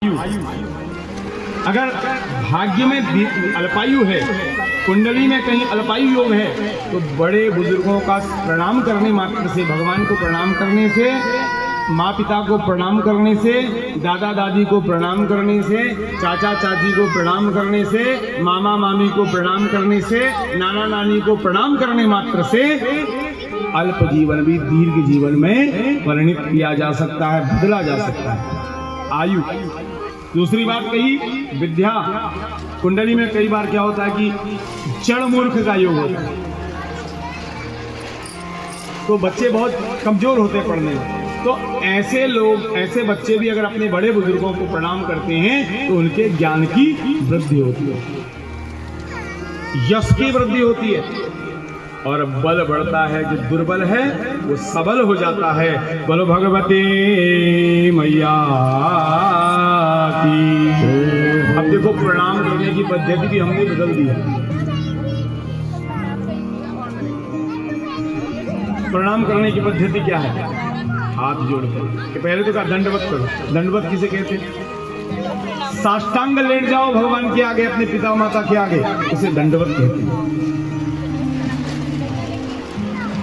अगर भाग्य में अल्पायु है, कुंडली में कहीं अल्पायु योग है, तो बड़े बुजुर्गों का प्रणाम करने मात्र से, भगवान को प्रणाम करने से, माँ पिता को प्रणाम करने से, दादा दादी को प्रणाम करने से, चाचा चाची को प्रणाम करने से, मामा मामी को प्रणाम करने से, नाना नानी को प्रणाम करने मात्र से अल्प जीवन भी दीर्घ जीवन में परिणित किया जा सकता है, बदला जा सकता है। आयु। दूसरी बात कही विद्या। कुंडली में कई बार क्या होता है कि जड़ मूर्ख का योग होता है, तो बच्चे बहुत कमजोर होते हैं पढ़ने में। तो ऐसे लोग, ऐसे बच्चे भी अगर अपने बड़े बुजुर्गों को प्रणाम करते हैं तो उनके ज्ञान की वृद्धि होती है, यश की वृद्धि होती है, और बल बढ़ता है। जो दुर्बल है वो सबल हो जाता है। बोलो भगवती मैया की। अब देखो प्रणाम करने की पद्धति भी हमने बदल दी है। प्रणाम करने की पद्धति क्या है? हाथ जोड़कर कि पहले तो क्या दंडवत करो। दंडवत किसे कहते हैं? साष्टांग लेट जाओ भगवान के आगे, अपने पिता माता के आगे, उसे दंडवत कहते हैं।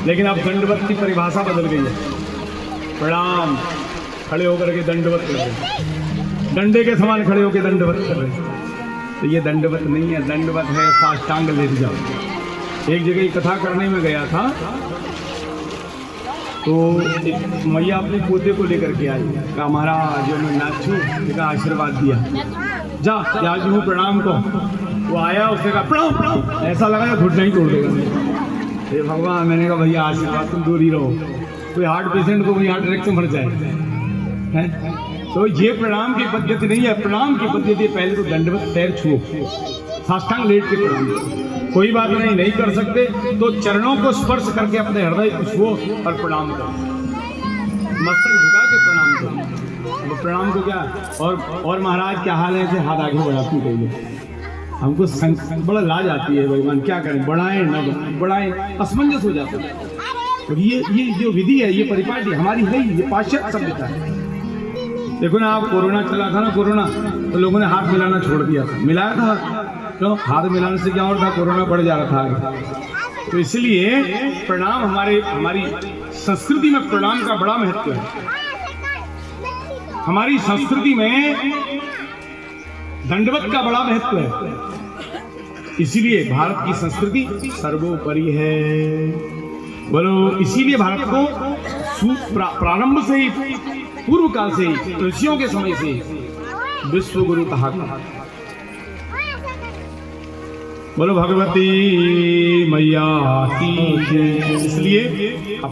लेकिन अब दंडवत की परिभाषा बदल गई है। प्रणाम खड़े होकर के दंडवत कर रहे, डंडे के समान खड़े होकर दंडवत कर रहे। तो ये दंडवत नहीं है, दंडवत है साष्टांग लेट जाओ। एक जगह कथा करने में गया था, तो मैया अपने पोते को लेकर के आई। कहा महाराज जो मैं नाचू, का आशीर्वाद दिया, जा आज हूँ प्रणाम को। वो आया, उसने कहा प्रणाम प्रणाम, ऐसा लगा घुटना ही तोड़ देगा। हे भगवान, मैंने कहा भैया आशीर्वाद तुम दूर ही रहो, कोई हार्ट पेशेंट को कोई हार्ट अटैक से मर जाए है? तो ये प्रणाम की पद्धति नहीं है। प्रणाम की पद्धति पहले तो दंडवत, पैर छुओ, साष्टांग लेट के प्रणाम। कोई बात नहीं, नहीं कर सकते तो चरणों को स्पर्श करके अपने हृदय को छुओ और प्रणाम करो, मस्तक झुका के प्रणाम करो। वो प्रणाम को क्या, और महाराज क्या हाल है, हाथ आगे बढ़ाती कहिए। हमको बड़ा लाज आती है, भगवान क्या करें, बढ़ाएं न बढ़ाएं, असमंजस हो जाता है। और ये जो विधि है, ये परिपाटी हमारी है, ये पाश्चात्य सभ्यता है। देखो ना, आप कोरोना चला था ना, कोरोना तो लोगों ने हाथ मिलाना छोड़ दिया था, मिलाया था क्यों? हाथ मिलाने से क्या हो रहा था, कोरोना बढ़ जा रहा था आगे। तो इसलिए प्रणाम हमारी संस्कृति में प्रणाम का बड़ा महत्व है। हमारी संस्कृति में दंडवत का बड़ा महत्व है। इसीलिए भारत की संस्कृति सर्वोपरि है। बोलो, इसीलिए भारत को प्रारंभ से ही, पूर्व काल से ही, ऋषियों के समय से विश्व गुरु कहा था। बोलो भगवती मैया की। इसलिए